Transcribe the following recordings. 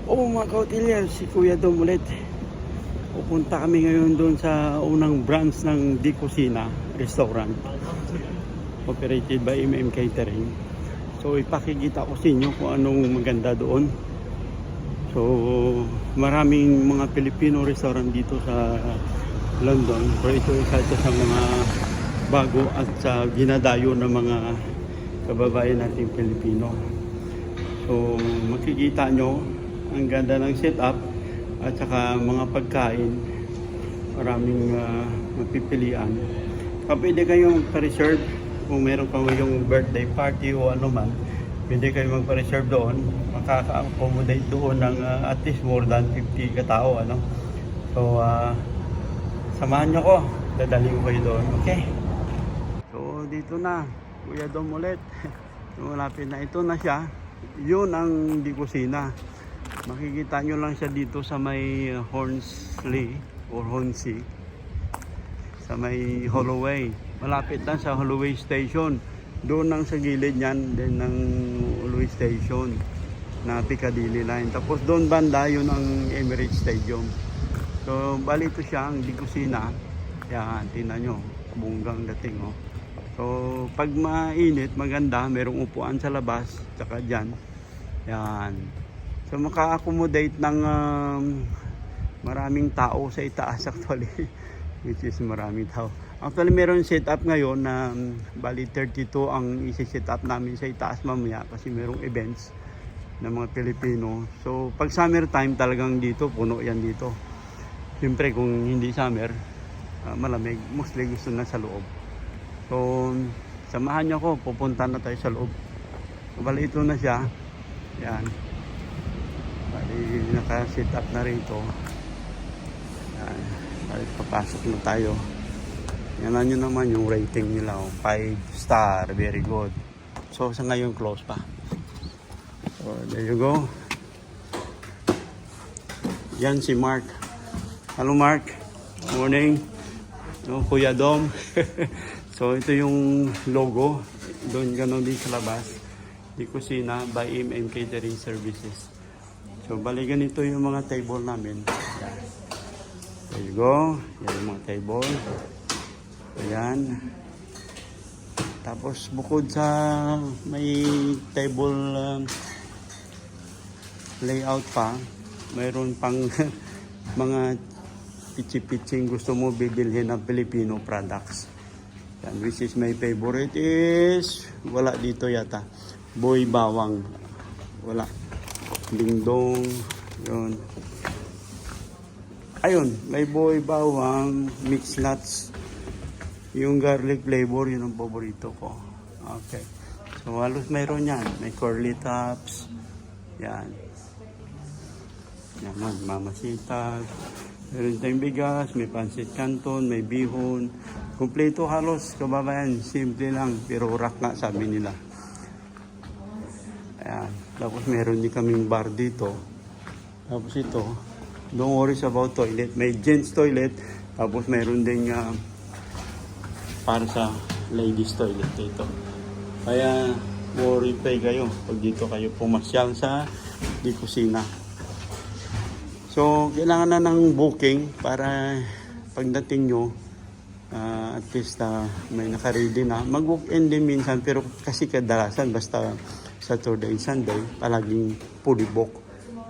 Oo mga kautilya, si Kuya Dom ulit. Pupunta kami ngayon doon sa unang branch ng Di Cocina Restaurant, operated by Catering. So ipakikita ko sa inyo kung anong maganda doon. So maraming mga Filipino restaurant dito sa London. Pero ito isa sa mga bago at sa ginadayo ng mga kababayan nating Pilipino. So makikita nyo ang ganda ng setup at saka mga pagkain, maraming mapipilian. Pwede kayong magpa-reserve kung meron pa yung birthday party o ano man, pwede kayong magpa-reserve doon. Makaka-accommodate doon ng at least more than 50 katao, ano. So samahan nyo ko, dadalhin ko kayo doon, okay? So dito na Kuya Dom ulit. Malapit na, ito na siya. Yun ang Di Cocina. Makikita nyo lang siya dito sa may Hornsey or Hornsey, sa may Holloway. Malapit lang sa Holloway Station. Doon lang sa gilid niyan din ng Holloway Station na Piccadilly line. Tapos doon banda yun ang Emirates Stadium. So bali ito siya ang Di Cocina. Yan, tingnan nyo, bunggang dating, oh. So pag mainit, maganda, merong upuan sa labas, tsaka dyan. Yan. So maka-accommodate ng maraming tao sa itaas actually, which is maraming tao. Actually meron setup ngayon na bali 32 ang isi-set up namin sa itaas mamaya kasi merong events ng mga Pilipino. So pag summer time talagang dito, puno yan dito. Siyempre kung hindi summer, malamig, mostly gusto na sa loob. So samahan niyo ako, pupunta na tayo sa loob. So, bali ito na siya. Yan. Bali, naka-set up na rito. Yan. Bali, papasok na tayo. Yan nyo naman yung rating nila. 5 star, very good. So, sa ngayon, close pa. So, there you go. Yan si Mark. Hello, Mark. Morning. No, Kuya Dom. So, ito yung logo. Doon gano'n din sa labas. Di Cocina by Catering Services. So, bali ganito yung mga table namin. Ayan. There you go. Yan yung mga table. Ayan. Tapos, bukod sa may table layout pa, mayroon pang mga pitsi-pitching gusto mo bibilhin ng Filipino products. Yan, which is my favorite is, wala dito yata. Boy bawang. Wala. Dingdong, yun. Ayun, may boy bawang, mixed nuts. Yung garlic flavor, yun ang paborito ko. Okay. So, halos mayroon yan. May curly tops. Yan. Yan, mamasitas. Meron tayong bigas, may pansit canton, may bihon. Kompleto halos, kababayan. Simple lang, pero rock nga sabi nila. Ayan. Tapos meron din kaming bar dito. Tapos ito, don't worry about toilet. May gents toilet. Tapos meron din para sa ladies toilet dito. Kaya worry pa kayo pag dito kayo pumasyal sa Di Cocina. So, kailangan na ng booking para pagdating nyo, at least may naka-ready na. Mag-book-in din minsan, pero kasi kadalasan basta Saturday and Sunday, palaging fully book.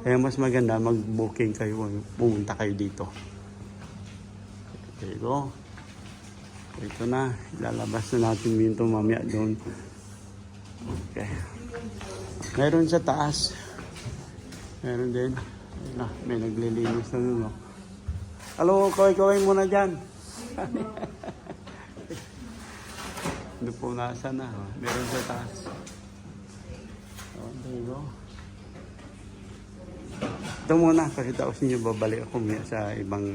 Kaya mas maganda mag-booking kayo, pumunta kayo dito. There you go. Ito na, ilalabas na natin minto mamaya doon. Okay. Meron sa taas. Meron din. Ayun na, may naglilinis na doon. Hello, kaway-kaway muna dyan. Doon po nasa na. Meron sa taas. Oh, there you go. Ito muna, kasi tapos nyo babalik ako sa ibang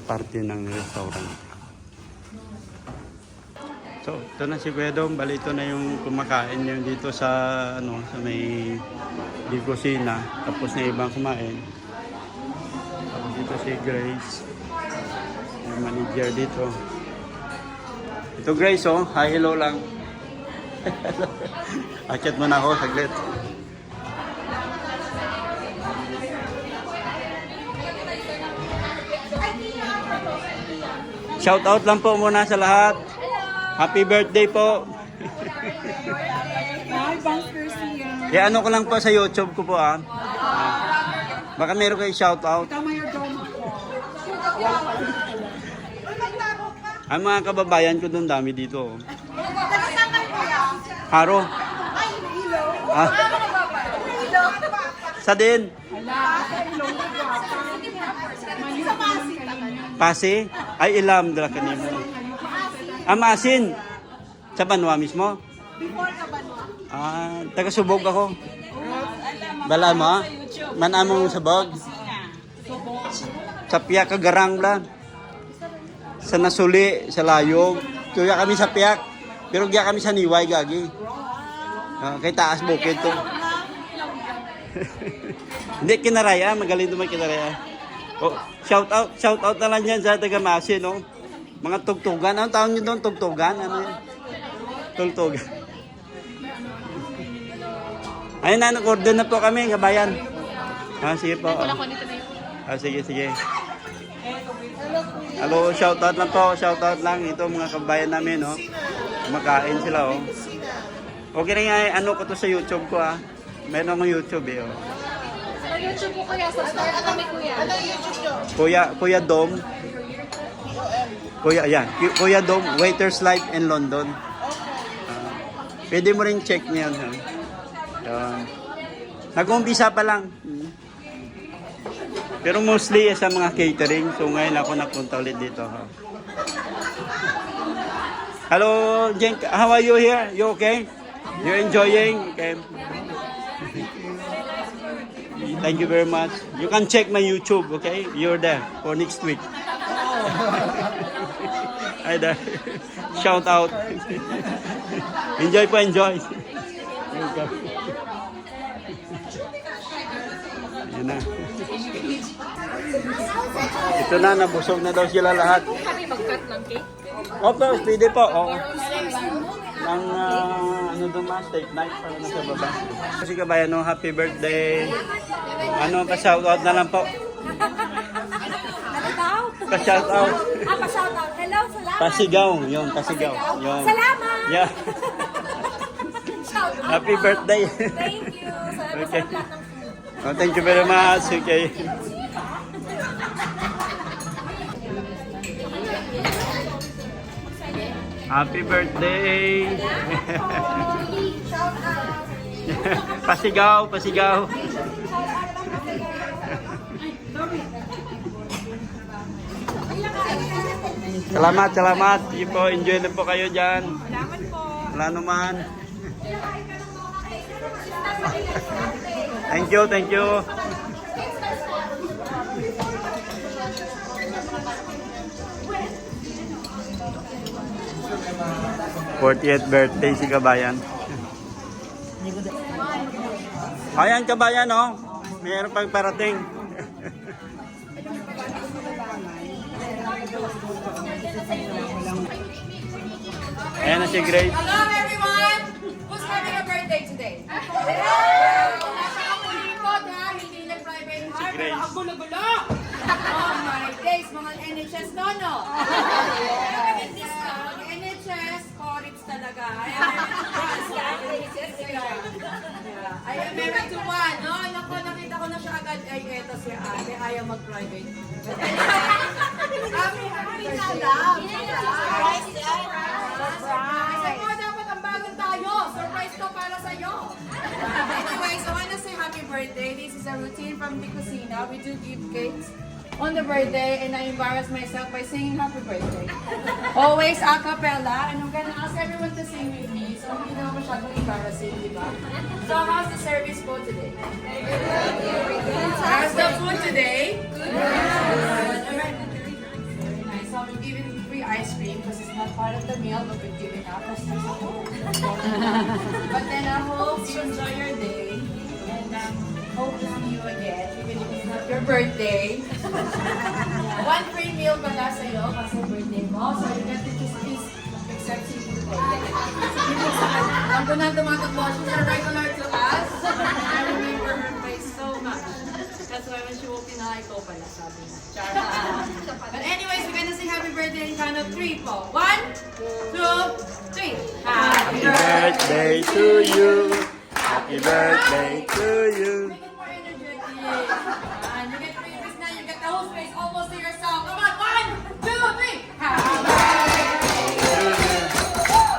parte ng restaurant. So, ito na si Kuya Dom. Bali, ito na yung kumakain yung dito sa sa may Di Cocina. Tapos na ibang kumain. Tapos dito si Grace. Yung manager dito. Ito Grace, oh. Hi, hello lang. Akit mo na ako saglit. Shout out lang po muna sa lahat. Happy birthday po. Hi, Bangs Garcia. Eh ano ko lang po sa YouTube ko po baka meron kayo shout out. Tama yung doma ko. Ang mga kababayan ko doon dami dito. Haro. Ah. Sa din. Pasi? Ay ilam dala kanimo. Amasin. Sa Banwa mismo? Taga Subog ako. Bala mo? Manamong Subog? Sa Piak Kagarang lang. Sa Nasuli, sa Layog. Kaya kami sa Piak. Pero kaya kami sa Niway gagi. Kay taas bukid to. Hindi Kinaraya, magaling naman Kinaraya. Oh, shout out na lang yan sa taga Masin, no? Mga tugtugan. Anong tawag nyo doon? Tugtugan? Ano yun? Tugtugan. Ayun na, nag-order na po kami, kabayan. Sige po. Sige. Hello, shout out lang po. Shout out lang. Ito mga kabayan namin, no? Kumakain sila, oh. Okay rin nga, ano ko to sa YouTube ko, Meron akong YouTube, oh. Sa YouTube mo kuya, subscribe kami kuya. Ano YouTube nyo? Kuya Dom. Kuya Dom, Waiter's Life in London. Pwede mo rin check niyan, ha. Nag-umpisa pa lang. Pero mostly sa mga catering. So ngayon ako napunta ulit dito, ha. Hello, Jen. How are you here? You okay? You enjoying? Okay. Thank you very much. You can check my YouTube, okay? You're there for next week. Hi there. Shout out. Enjoy po, enjoy. Yan na. Ito na, nabusog na daw sila lahat. Kami mag-cut ng cake. Opo, pwede po. Ng ano doon ma, steak night para na sa baba. Kasi kabayan, no, happy birthday. Ano, pa-shoutout na lang po. Pa-shoutout. Pa-shoutout. Hello, salamat. Pasigaw, yun, pasigaw. Yun. Salamat. Yeah. Happy birthday. Thank you. Salamat Okay. sa lahat ng Oh, thank you very much. Okay. Happy birthday. Pasigaw, pasigaw. Salamat. Sige po, enjoy na po kayo dyan. Salamat po. Wala naman. Thank you. 40th birthday si Kabayan. Ayan Kabayan, oh. Mayroon pang parating. Ayan na si Grace. Hello everyone! Who's having a birthday today? Hindi na private heart, pero ang gulo-gulo! Oh my days, mga NHS nono! Mga NHS, correct talaga. I am married to one. No, naku, nakita ko na siya agad. Ay, eto si ate, ayaw mag-private. Happy Surprise! Ako, dapat ang bagong tayo. Surprise ko para sa'yo. Anyways, I want to say happy birthday. This is a routine from the Kusina. We do give cakes on the birthday and I embarrass myself by singing happy birthday. Always a cappella, and I'm gonna ask everyone to sing with me so hindi naman masyadong embarrassing, di ba? So how's the service food today? How's the food today? Alright. Very nice. So we're giving free ice cream because it's not part of the meal, but we're giving out customers at home. But then I hope you enjoy your day and hope to see you again, even if it's not your birthday. One free meal pala sa'yo kasi birthday mo. So you get to choose this except seafood. Ang punang tumatakbo, she's a regular to us. I remember her face so much. That's why when she walked in, I ikaw pala, sabi niya. But anyways, we're gonna sing happy birthday in count of 3 po. 1, 2, 3. Happy Happy birthday to you. Happy birthday to you. Make it more energetic. And you get 3 weeks now, you get the whole space almost to yourself. Come on, 1, 2, 3. Happy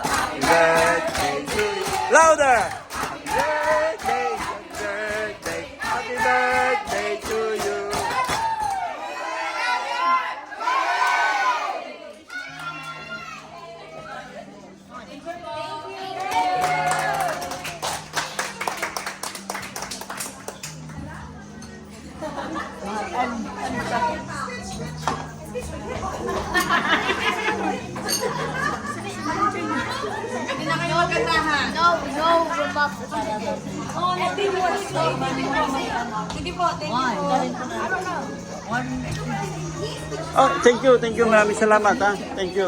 Happy birthday to you. Louder! Happy birthday, happy birthday to you. Hindi na kayo magkantahan. Sige po, thank you po. Oh, thank you. Maraming salamat, ha. Thank you.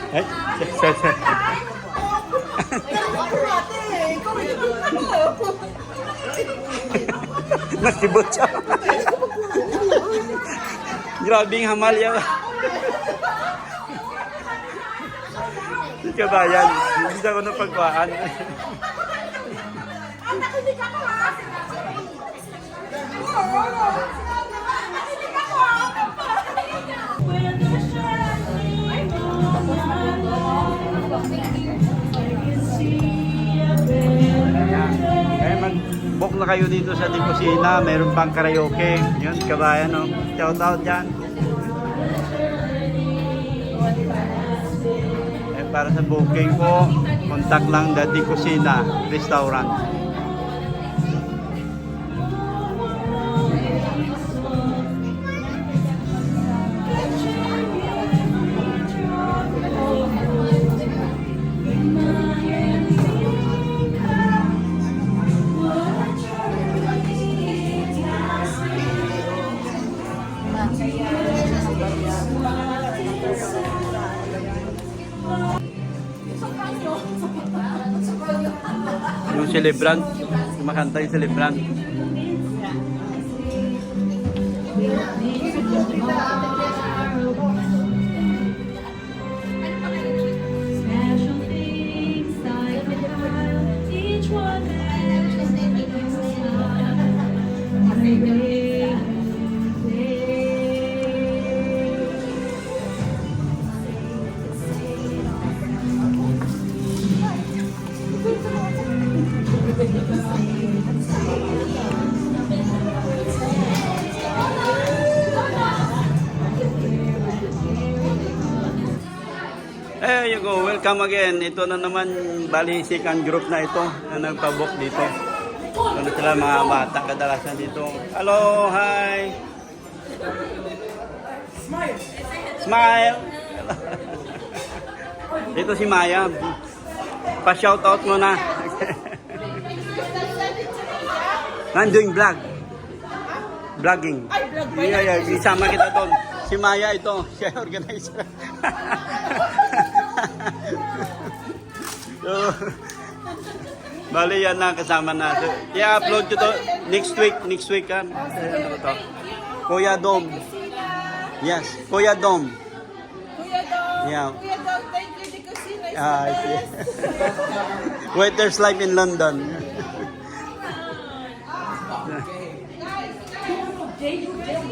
Ay, sorry. Nasibot siya. Grabing hamal yan. Hindi ka ba yan? Hindi ako napagkuhaan. Kaya mag-book na kayo dito sa Di Kusina. Mayroon pang karaoke. Yun, kabayan, no? Shout out dyan. Eh, para sa booking ko, contact lang the Di Kusina Restaurant. Yung celebrant, kumakanta yung celebrant. Special things like a child, each one There you go, welcome again. Ito na naman, bali second group na ito na nagpabook dito. Ito na sila mga bata kadalasan dito. Hello, hi. Smile. Ito si Maya. Pa-shoutout mo na. I'm doing vlog. Vlogging. Yeah, isama kita doon. Si Maya ito, siya yung organizer. So, bali yan na kasama na. So, i-upload ko to next week ha. Ano to? Kuya Dom. Yes, Kuya Dom. Kuya Dom. Yeah. Kuya Dom, thank you. Di Kusina is Ah, I see. Waiter's life in London.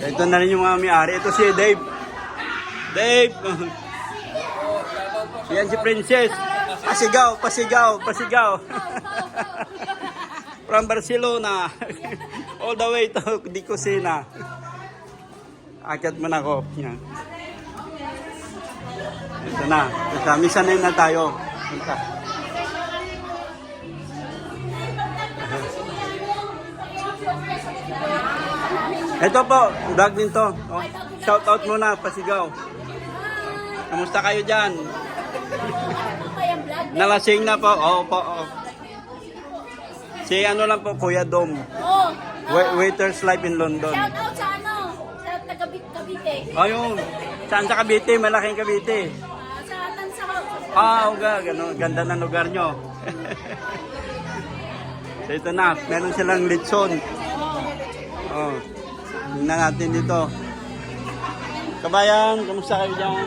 Ito na rin yung mga may-ari. Ito si Dave. Dave! Yan si Princess. Pasigaw. From Barcelona. All the way to Di Kusina. Akyat mo na ako. Yan. Ito na. Misanin na tayo. Punta. Ito po, vlog din to. Oh, shout out muna, pasigaw. Kamusta kayo dyan? Nalasing na po. Oo po. Oh. Si ano lang po, Kuya Dom. Oh, Waiter's life in London. shout out sa sa taga Cavite. Ayun. Saan sa Cavite? Malaking Cavite. Sa Tansa. Ganun. Ganda ng lugar nyo. So ito na, meron silang lechon. Oh, tingnan natin dito. Kabayan, kamusta kayo dyan?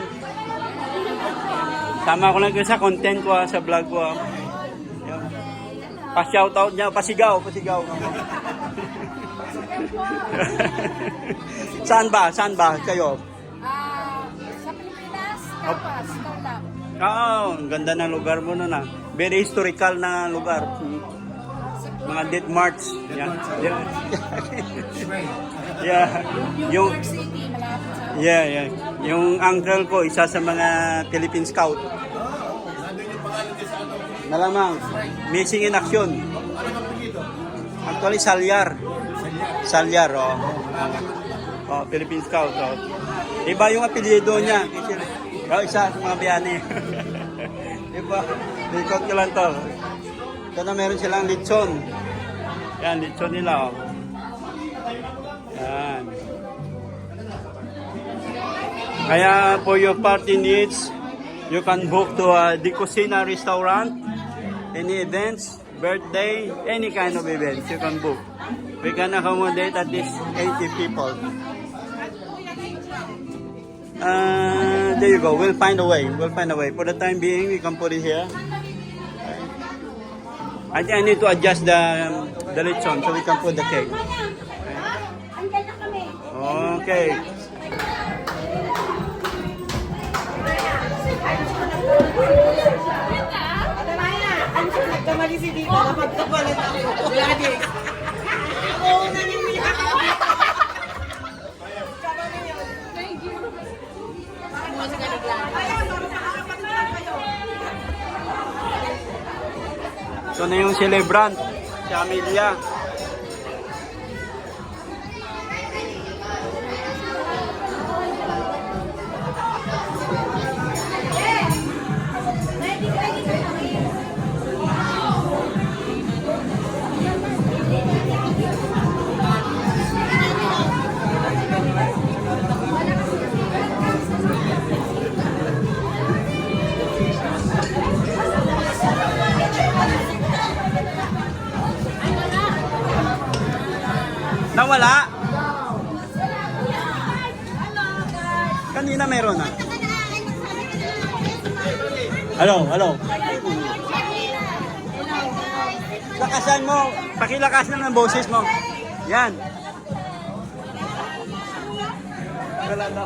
Sama ko lang kayo sa content ko sa vlog ko. Yan. Pa-shoutout niya, pasigaw. Saan ba kayo? Sa Pilipinas, Kapas, Tarlac. Oo, ang ganda ng lugar mo nun ah. Very historical na lugar. Mga death march. Yan. Yeah. Yung City, malapit sa yeah. Yung uncle ko, isa sa mga Philippine Scout. Malamang, missing in action. Actually, Salyar, oh. Oh, Philippine Scout, oh. Iba yung apelyido niya. Oh, isa sa mga biyani. Diba? Likot ko lang to. Ito na meron silang lechon. Yan, lechon nila, oh. Yan. Kaya for your party needs, you can book to the Cocina restaurant. Any events, birthday, any kind of events, you can book. We can accommodate at least 80 people. There you go. We'll find a way. For the time being, we can put it here. I think I need to adjust the lechon so we can put the cake. Okay. Nagkamali si Dito, napagkapalit ako. Gladys. Oo, naniniyak ako. Ito na yung celebrant, si Amelia. Nawala? Kanina meron na. Hello. Lakasan mo. Pakilakas na ng boses mo. Yan. Wala na.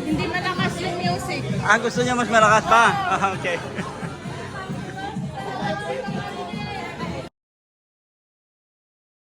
Hindi malakas yung music. Gusto niya mas malakas pa? Okay.